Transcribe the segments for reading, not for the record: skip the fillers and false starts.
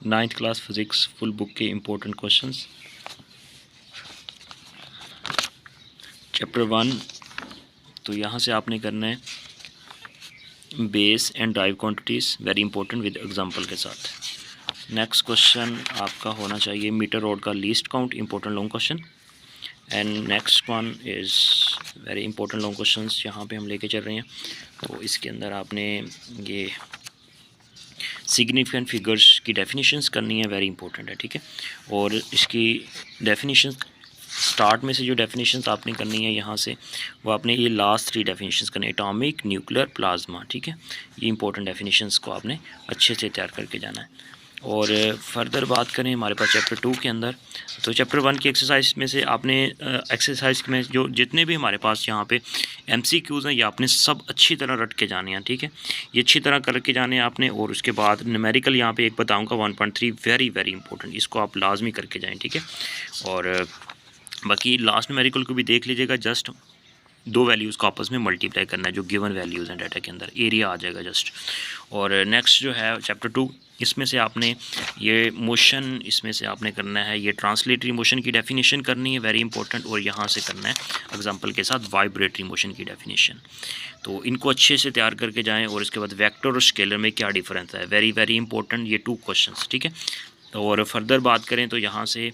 9th class physics full book के important questions. Chapter 1, तो यहाँ से आपने करना है base and drive quantities, very important with example के साथ। नेक्स्ट क्वेश्चन आपका होना चाहिए मीटर रोड का least count, important long question. And next one is very important long questions यहाँ पे हम लेके चल रहे हैं। तो इसके अंदर आपने ये सिग्निफिकेंट फिगर्स की डेफिनेशंस करनी है, वेरी इंपॉर्टेंट है, ठीक है। और इसकी डेफिनेशंस स्टार्ट में से जो डेफिनेशंस आपने करनी है यहाँ से, वो आपने ये लास्ट 3 डेफिनेशंस करनी है, एटॉमिक, न्यूक्लियर, प्लाज्मा, ठीक है। ये इंपॉर्टेंट डेफिनेशंस को आपने अच्छे से तैयार करके जाना है। और फर्दर बात करें हमारे पास चैप्टर 2 के अंदर, तो चैप्टर 1 की एक्सरसाइज में से आपने एक्सरसाइज में जो जितने भी हमारे पास यहाँ पे MCQs हैं, ये आपने सब अच्छी तरह रट के जाने हैं, ठीक है। ये अच्छी तरह करके जाने हैं आपने। और उसके बाद न्यूमेरिकल यहाँ पे एक बताऊँगा 1.3, वेरी वेरी इंपॉर्टेंट, इसको आप लाजमी करके जाएँ, ठीक है। और बाकी लास्ट न्यूमेरिकल को भी देख लीजिएगा, जस्ट 2 वैल्यूज़ को आपस में मल्टीप्लाई करना है जो गिवन वैल्यूज़ हैं डाटा के अंदर, एरिया आ जाएगा जस्ट। और नेक्स्ट जो है चैप्टर 2, इसमें से आपने ये मोशन, इसमें से आपने करना है ये ट्रांसलेटरी मोशन की डेफिनेशन करनी है, वेरी इंपॉर्टेंट। और यहाँ से करना है एग्जांपल के साथ वाइब्रेटरी मोशन की डेफिनेशन। तो इनको अच्छे से तैयार करके जाएँ। और इसके बाद वेक्टर और स्केलर में क्या डिफरेंस है, वेरी वेरी इंपॉर्टेंट ये 2 क्वेश्चंस, ठीक है। और फर्दर बात करें तो यहाँ से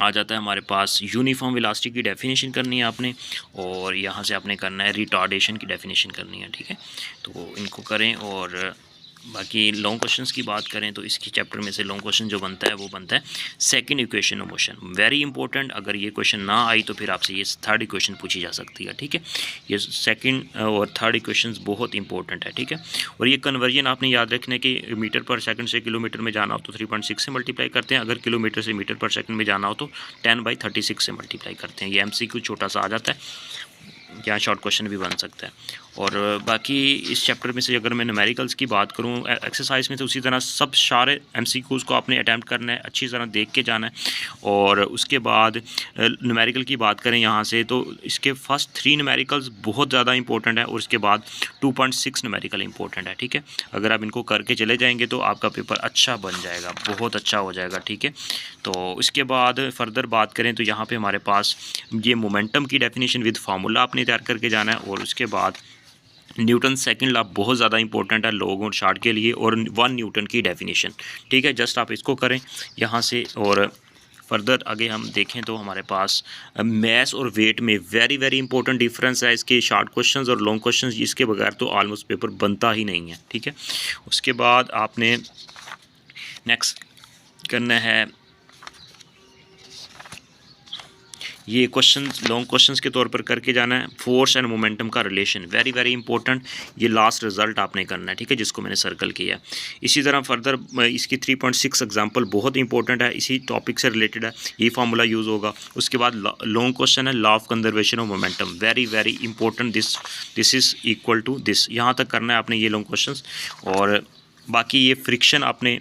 आ जाता है हमारे पास यूनिफॉर्म वेलोसिटी की डेफिनेशन करनी है आपने। और यहाँ से आपने करना है रिटार्डेशन की डेफिनेशन करनी है, ठीक है। तो इनको करें। और बाकी लॉन्ग क्वेश्चंस की बात करें तो इसकी चैप्टर में से लॉन्ग क्वेश्चन जो बनता है वो बनता है second equation of motion, very important. अगर ये क्वेश्चन ना आई तो फिर आपसे ये थर्ड इक्वेशन पूछी जा सकती है, ठीक है। ये सेकंड और थर्ड इक्वेशंस बहुत इंपॉर्टेंट है, ठीक है। और ये कन्वर्जन आपने याद रखने कि मीटर पर सेकंड से किलोमीटर में जाना हो तो 3.6 से मल्टीप्लाई करते हैं, अगर किलोमीटर से मीटर पर सेकंड में जाना हो तो 10/36 से मल्टीप्लाई करते हैं। ये MCQ छोटा सा आ जाता है, यहाँ शॉर्ट क्वेश्चन भी बन सकता है। और बाकी इस चैप्टर में से अगर मैं न्यूमेरिकल्स की बात करूँ एक्सरसाइज में, तो उसी तरह सब सारे MCQs को आपने अटैम्प्ट करना है, अच्छी तरह देख के जाना है। और उसके बाद न्यूमेरिकल की बात करें यहाँ से, तो इसके फर्स्ट 3 न्यूमेरिकल्स बहुत ज़्यादा इंपॉर्टेंट है। और उसके बाद 2.6 न्यूमेरिकल इंपॉर्टेंट है, ठीक है। अगर आप इनको करके चले जाएंगे तो आपका पेपर अच्छा बन जाएगा, बहुत अच्छा हो जाएगा, ठीक है। तो इसके बाद फर्दर बात करें तो यहाँ पर हमारे पास ये मोमेंटम की डेफिनेशन विद फार्मूला आपने तैयार करके जाना है। और उसके बाद न्यूटन सेकंड लॉ बहुत ज़्यादा इंपॉर्टेंट है लॉग और शार्ट के लिए, और 1 न्यूटन की डेफिनेशन, ठीक है। जस्ट आप इसको करें यहाँ से। और फर्दर आगे हम देखें तो हमारे पास मैस और वेट में वेरी वेरी इंपॉर्टेंट डिफरेंस है, इसके शॉर्ट क्वेश्चंस और लॉन्ग क्वेश्चंस, इसके बगैर तो ऑलमोस्ट पेपर बनता ही नहीं है, ठीक है। उसके बाद आपने नेक्स्ट करना है ये क्वेश्चन लॉन्ग क्वेश्चंस के तौर पर करके जाना है, फोर्स एंड मोमेंटम का रिलेशन, वेरी वेरी इंपॉर्टेंट। ये लास्ट रिजल्ट आपने करना है, ठीक है, जिसको मैंने सर्कल किया। इसी तरह फर्दर इसकी 3.6 एग्जांपल बहुत इंपॉर्टेंट है, इसी टॉपिक से रिलेटेड है, ये फार्मूला यूज़ होगा। उसके बाद लॉन्ग क्वेश्चन है law of conservation of momentum, very very important, this is equal to this, यहाँ तक करना है आपने ये लॉन्ग क्वेश्चन। और बाकी ये फ्रिक्शन आपने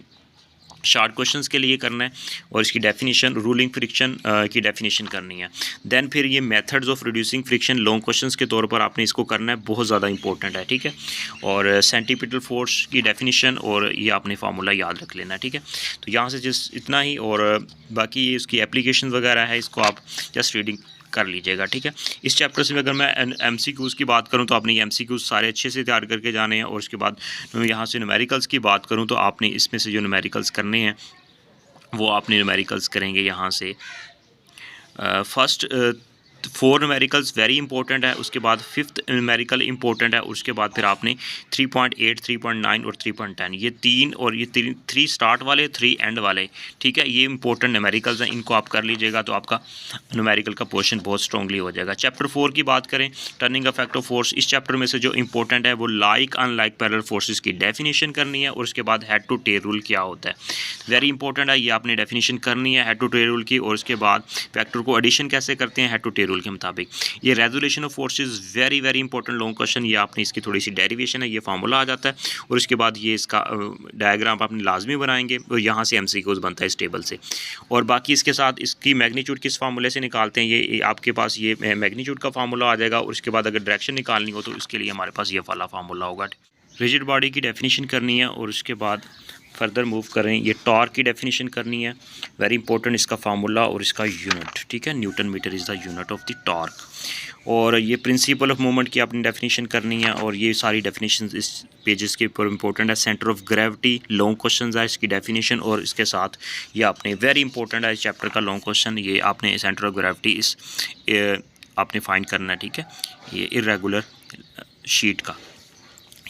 शॉर्ट क्वेश्चंस के लिए करना है। और इसकी डेफिनेशन रूलिंग फ्रिक्शन की डेफिनेशन करनी है। देन फिर ये methods of reducing friction long questions के तौर पर आपने इसको करना है, बहुत ज़्यादा इंपॉर्टेंट है, ठीक है। और सेंटीपिटल फोर्स की डेफिनेशन और ये आपने फार्मूला याद रख लेना है, ठीक है। तो यहाँ से जस्ट इतना ही। और बाकी ये इसकी एप्लीकेशन वगैरह है, इसको आप जस्ट रीडिंग कर लीजिएगा, ठीक है। इस चैप्टर से अगर मैं MCQs की बात करूं तो आपने ये MCQs सारे अच्छे से तैयार करके जाने हैं। और उसके बाद यहाँ से न्यूमेरिकल्स की बात करूं तो आपने इसमें से जो न्यूमेरिकल्स करने हैं वो आपने न्यूमेरिकल्स करेंगे यहाँ से फर्स्ट 4 न्यूमेरिकल्स वेरी इंपॉर्टेंट है। उसके बाद 5th न्यूमेरिकल इंपॉर्टेंट है। उसके बाद फिर आपने 3.8, 3.9 और 3.10, ये 3 और ये 3 स्टार्ट वाले, 3 एंड वाले, ठीक है, ये इंपॉर्टेंट न्यूमेरिकल्स हैं, इनको आप कर लीजिएगा तो आपका न्यूमेरिकल का पोर्शन बहुत स्ट्रांगली हो जाएगा। चैप्टर 4 की बात करें, टर्निंग इफेक्ट ऑफ फोर्स, इस चैप्टर में से जो इंपॉर्टेंट है वो लाइक अनलाइक पैरेलल फोर्सेस की डेफिनेशन करनी है। और उसके बाद हेड टू टेल रूल क्या होता है, वेरी इंपॉर्टेंट है, ये आपने डेफिनेशन करनी है हेड टू टेल रूल की। और उसके बाद वेक्टर को एडिशन कैसे करते हैं हेड टू टेल रूल के मुताबिक। ये resolution of forces very very important long question, ये आपने इसकी थोड़ी सी डेरिवेशन है, ये फार्मूला आ जाता है। और उसके बाद ये इसका डायग्राम आपने लाजमी बनाएंगे और यहाँ से MCQs बनता है इस टेबल से। और बाकी इसके साथ इसकी मैग्नीट्यूड किस फार्मूले से निकालते हैं, ये आपके पास ये मैग्नीट्यूड का फार्मूला आ जाएगा। और उसके बाद अगर डायरेक्शन निकालनी हो तो इसके लिए हमारे पास ये वाला फार्मूला होगा। रिजिड बॉडी की डेफिनेशन करनी है। और उसके बाद फर्दर मूव करें, ये टॉर्क की डेफिनेशन करनी है, वेरी इंपॉर्टेंट इसका फार्मूला और इसका यूनिट, ठीक है। Newton metre is the unit of the torque. और ये प्रिंसिपल ऑफ मूवमेंट की आपने डेफिनेशन करनी है, और ये सारी डेफिनेशन इस पेजेस के ऊपर इंपॉर्टेंट है। Centre of gravity long question है, इसकी डेफिनेशन, और इसके साथ ये आपने वेरी इंपॉर्टेंट है इस चैप्टर का लॉन्ग क्वेश्चन, ये आपने सेंटर ऑफ ग्रेविटी इस आपने फाइंड करना है, ठीक है। ये इरेगुलर शीट का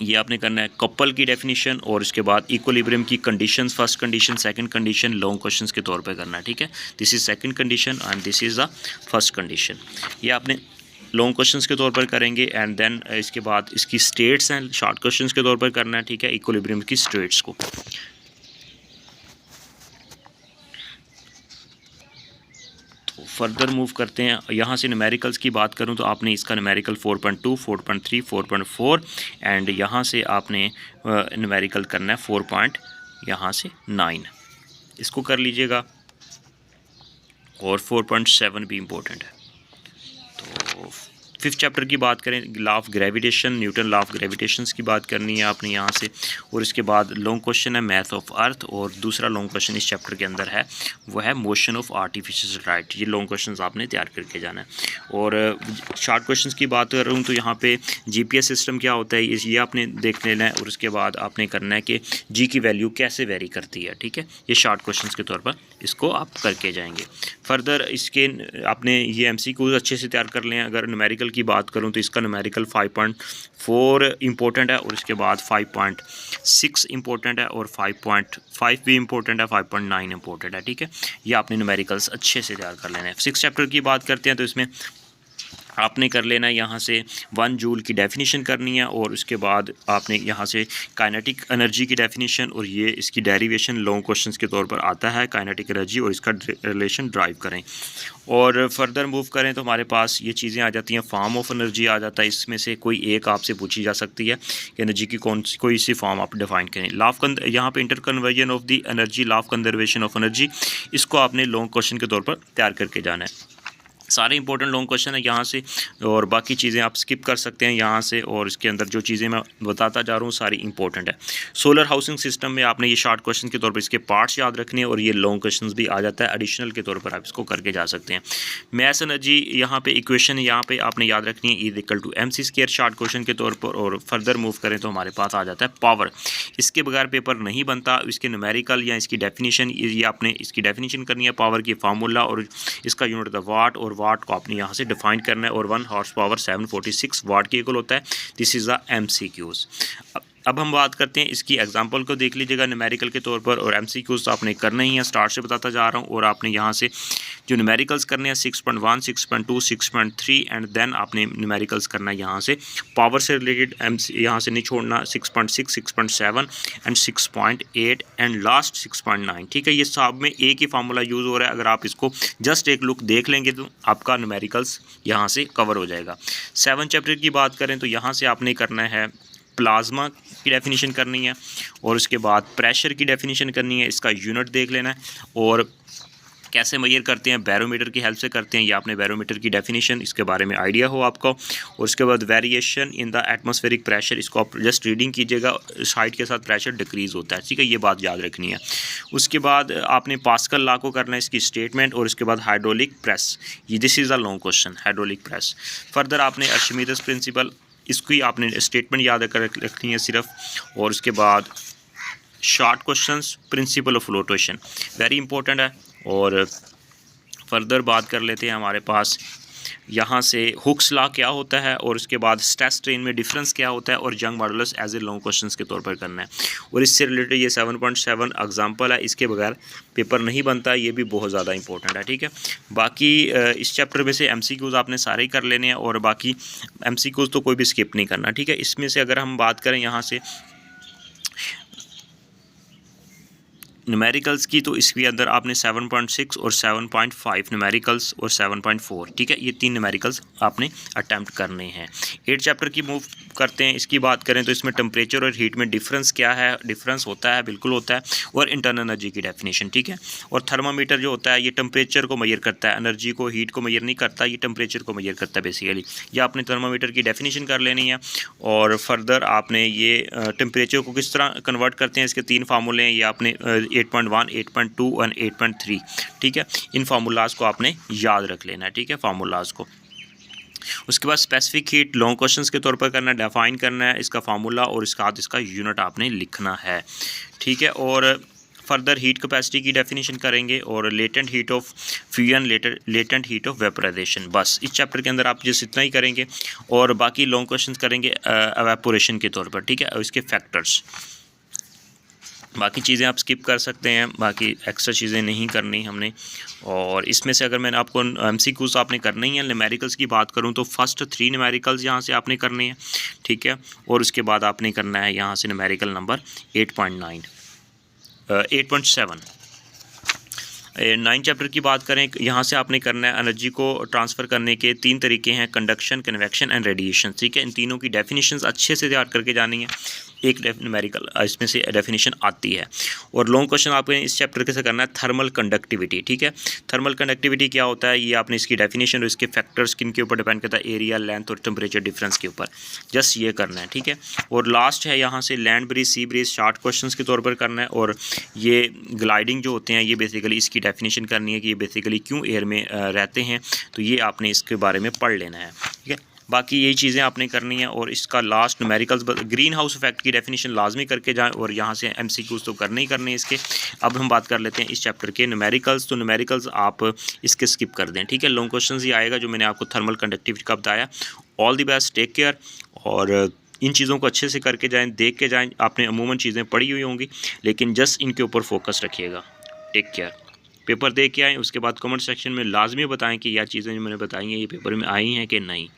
ये आपने करना है। कपल की डेफिनेशन और इसके बाद इक्विलिब्रियम की conditions, first condition, second condition long questions के तौर पे करना है, ठीक है। This is second condition and this is the first condition, ये आपने लॉन्ग क्वेश्चंस के तौर पर करेंगे। एंड देन इसके बाद इसकी स्टेट्स हैं, शॉर्ट क्वेश्चंस के तौर पर करना है, ठीक है, इक्विलिब्रियम की स्टेट्स को। फर्दर मूव करते हैं, यहाँ से न्यूमेरिकल्स की बात करूँ तो आपने इसका न्यूमेरिकल 4.2, 4.3, 4.4 एंड यहाँ से आपने न्यूमेरिकल करना है 4 यहाँ से 9, इसको कर लीजिएगा। और 4.7 भी इम्पोर्टेंट है। तो फिफ्थ चैप्टर की बात करें, law of gravitation, Newton law of gravitation की बात करनी है आपने यहाँ से। और इसके बाद लॉन्ग क्वेश्चन है मैथ ऑफ अर्थ, और दूसरा लॉन्ग क्वेश्चन इस चैप्टर के अंदर है वो है मोशन ऑफ आर्टिफिशियल लाइट। ये लॉन्ग क्वेश्चंस आपने तैयार करके जाना है। और शॉर्ट क्वेश्चंस की बात कर रहा हूँ तो यहाँ पे जीपीएस सिस्टम क्या होता है ये आपने देख लेना है, और उसके बाद आपने करना है कि जी की वैल्यू कैसे वेरी करती है, ठीक है। ये शॉर्ट क्वेश्चंस के तौर पर इसको आप करके जाएंगे। फर्दर इसके आपने ये एमसीक्यूज अच्छे से तैयार कर लें। अगर न्यूमेरिकल की बात करूं तो इसका न्यूमेरिकल 5.4 इंपॉर्टेंट है, और इसके बाद 5.6 इंपॉर्टेंट है, और 5.5 भी इंपॉर्टेंट है, 5.9 इंपॉर्टेंट है, ठीक है। ये आपने न्यूमेरिकल्स अच्छे से तैयार कर लेना है। सिक्स चैप्टर की बात करते हैं तो इसमें आपने कर लेना है यहाँ से 1 जूल की डेफिनेशन करनी है, और उसके बाद आपने यहाँ से काइनेटिक एनर्जी की डेफिनेशन, और ये इसकी डेरिवेशन लॉन्ग क्वेश्चंस के तौर पर आता है काइनेटिक एनर्जी, और इसका रिलेशन ड्राइव करें। और फर्दर मूव करें तो हमारे पास ये चीज़ें आ जाती हैं, फॉर्म ऑफ एनर्जी आ जाता है, इसमें से कोई एक आपसे पूछी जा सकती है कि एनर्जी की कोई सी फॉर्म आप डिफाइन करें। लॉ ऑफ यहाँ पे inter conversion of the energy, law of conservation of energy, इसको आपने लॉन्ग क्वेश्चन के तौर पर तैयार करके जाना है। सारे इंपॉर्टेंट लॉन्ग क्वेश्चन है यहाँ से, और बाकी चीज़ें आप स्किप कर सकते हैं यहाँ से, और इसके अंदर जो चीज़ें मैं बताता जा रहा हूँ सारी इंपॉर्टेंट है। सोलर हाउसिंग सिस्टम में आपने ये शॉर्ट क्वेश्चन के तौर पर इसके पार्ट्स याद रखने हैं, और ये लॉन्ग क्वेश्चन भी आ जाता है एडिशनल के तौर पर, आप इसको करके जा सकते हैं। मैस एनर्जी यहाँ पे इक्वेशन यहाँ पे आपने याद रखनी है, E=mc² शॉर्ट क्वेश्चन के तौर पर। और फर्दर मूव करें तो हमारे पास आ जाता है पावर, इसके बगैर पेपर नहीं बनता। इसके न्यूमेरिकल या इसकी डेफिनेशन, ये आपने इसकी डेफिनेशन करनी है, पावर की फार्मूला, और इसका यूनिट द वाट, और वाट को आपने यहाँ से डिफाइन करना है, और 1 हॉर्स पावर 746 वाट के इक्वल होता है। This is the MCQs. अब हम बात करते हैं इसकी एग्जांपल को, देख लीजिएगा न्यूमेरिकल के तौर पर, और एमसीक्यूज तो आपने करना ही है, स्टार्ट से बताता जा रहा हूँ। और आपने यहाँ से जो न्यूमेरिकल्स करने हैं 6.1, 6.2, 6.3 एंड देन आपने न्यूमेरिकल्स करना है यहाँ से पावर से रिलेटेड, यहाँ से नहीं छोड़ना, 6.6, 6.7 एंड 6.8 एंड लास्ट 6.9, ठीक है। ये सब में एक ही फार्मूला यूज़ हो रहा है, अगर आप इसको जस्ट एक लुक देख लेंगे तो आपका न्यूमेरिकल्स यहाँ से कवर हो जाएगा। 7 चैप्टर की बात करें तो यहाँ से आपने करना है प्लाज्मा की डेफिनेशन करनी है, और उसके बाद प्रेशर की डेफिनेशन करनी है, इसका यूनिट देख लेना है, और कैसे मेजर करते हैं, बैरोमीटर की हेल्प से करते हैं। ये आपने बैरोमीटर की डेफिनेशन, इसके बारे में आइडिया हो आपको। और उसके बाद variation in the atmospheric pressure, इसको आप जस्ट रीडिंग कीजिएगा, इस हाइट के साथ प्रेशर डिक्रीज़ होता है, ठीक है, ये बात याद रखनी है। उसके बाद आपने पास्कल लॉ को करना है, इसकी स्टेटमेंट, और उसके बाद हाइड्रोलिक प्रेस, ये this is a long question, hydraulic press. Further आपने आर्चिमीदेस प्रिंसिपल, इसकी आपने स्टेटमेंट याद रखनी है सिर्फ, और उसके बाद short questions, principle of flotation very important है। और फर्दर बात कर लेते हैं, हमारे पास यहाँ से हुक्स लॉ क्या होता है, और उसके बाद स्ट्रेस स्ट्रेन में डिफरेंस क्या होता है, और Young modulus as a long questions के तौर पर करना है। और इससे रिलेटेड ये 7.7 एग्जांपल है, इसके बगैर पेपर नहीं बनता, ये भी बहुत ज़्यादा इंपॉर्टेंट है, ठीक है। बाकी इस चैप्टर में से एमसीक्यूज़ आपने सारे ही कर लेने हैं, और बाकी एमसीक्यूज़ तो कोई भी स्किप नहीं करना, ठीक है। इसमें से अगर हम बात करें यहाँ से न्यूमेरिकल्स की, तो इसके अंदर आपने 7.6 और 7.5 न्यूमेरिकल्स और 7.4, ठीक है, ये 3 न्यूमेरिकल्स आपने अटैम्प्ट करने हैं। 8 चैप्टर की मूव करते हैं। इसकी बात करें तो इसमें टेम्परेचर और हीट में डिफरेंस क्या है, डिफरेंस होता है, बिल्कुल होता है, और इंटरनल एनर्जी की डेफिनेशन, ठीक है। और थर्मामीटर जो होता है ये टेम्परेचर को मेजर करता है, एनर्जी को, हीट को मेजर नहीं करता, ये टेम्परेचर को मेजर करता है बेसिकली। ये आपने थर्मामीटर की डेफिनेशन कर लेनी है। और फर्दर आपने ये टेम्परेचर को किस तरह कन्वर्ट करते हैं, इसके 3 फार्मूले हैं, ये आपने 8.1, 8.2 और 8.3, ठीक है, इन फार्मूलाज को आपने याद रख लेना है, ठीक है, फार्मूलाज को। उसके बाद स्पेसिफिक हीट लॉन्ग क्वेश्चंस के तौर पर करना है, डिफाइन करना है इसका फार्मूला, और इसका बाद इसका यूनिट आपने लिखना है, ठीक है। और फर्दर हीट कैपेसिटी की डेफिनेशन करेंगे, और latent heat of fusion, latent heat of vaporisation. बस इस चैप्टर के अंदर आप जिस इतना ही करेंगे, और बाकी लॉन्ग क्वेश्चंस करेंगे एवेपोरेशन के तौर पर, ठीक है, और इसके फैक्टर्स। बाकी चीज़ें आप स्किप कर सकते हैं, बाकी एक्स्ट्रा चीज़ें नहीं करनी हमने। और इसमें से अगर मैंने आपको MCQs आपने करने ही हैं, न्यूमेरिकल्स की बात करूं तो फर्स्ट 3 न्यूमेरिकल्स यहाँ से आपने करने हैं, ठीक है, और उसके बाद आपने करना है यहाँ से न्यूमेरिकल नंबर 8.7। 9 चैप्टर की बात करें, यहाँ से आपने करना है एनर्जी को ट्रांसफ़र करने के 3 तरीके हैं, कंडक्शन, कन्वेक्शन एंड रेडिएशन, ठीक है। इन तीनों की डेफिनेशंस अच्छे से तैयार करके जानी है, एक न्यूमेरिकल इसमें से डेफिनेशन आती है। और लॉन्ग क्वेश्चन आपने इस चैप्टर के से करना है थर्मल कंडक्टिविटी, ठीक है। थर्मल कंडक्टिविटी क्या होता है, ये आपने इसकी डेफिनेशन और इसके फैक्टर्स किन के ऊपर डिपेंड करता है, एरिया, लेंथ और टेम्परेचर डिफरेंस के ऊपर, जस्ट ये करना है, ठीक है। और लास्ट है यहाँ से land breeze, sea breeze, short questions के तौर पर करना है। और ये ग्लाइडिंग जो होते हैं, ये बेसिकली इसकी डेफिनेशन करनी है कि ये बेसिकली क्यों एयर में रहते हैं, तो ये आपने इसके बारे में पढ़ लेना है, ठीक है। बाकी यही चीज़ें आपने करनी है। और इसका last numericals, green house effect की डेफिनेशन लाजमी करके जाएं, और यहाँ से MCQs तो करने ही करने हैं इसके। अब हम बात कर लेते हैं इस चैप्टर के न्यूमेरिकल्स। तो न्यूमेरिकल्स आप इसके स्किप कर दें, ठीक है। लॉन्ग क्वेश्चन ही आएगा जो मैंने आपको थर्मल कंडक्टिविटी का बताया। All the best, take care. और इन चीज़ों को अच्छे से करके जाएँ, देख के जाएँ। आपने अमूमन चीज़ें पढ़ी हुई होंगी, लेकिन जस्ट इनके ऊपर फोकस रखिएगा। Take care. पेपर दे के आएँ, उसके बाद कमेंट सेक्शन में लाजमी बताएं कि यह चीज़ें जो मैंने बताई हैं ये पेपर में आई हैं कि नहीं।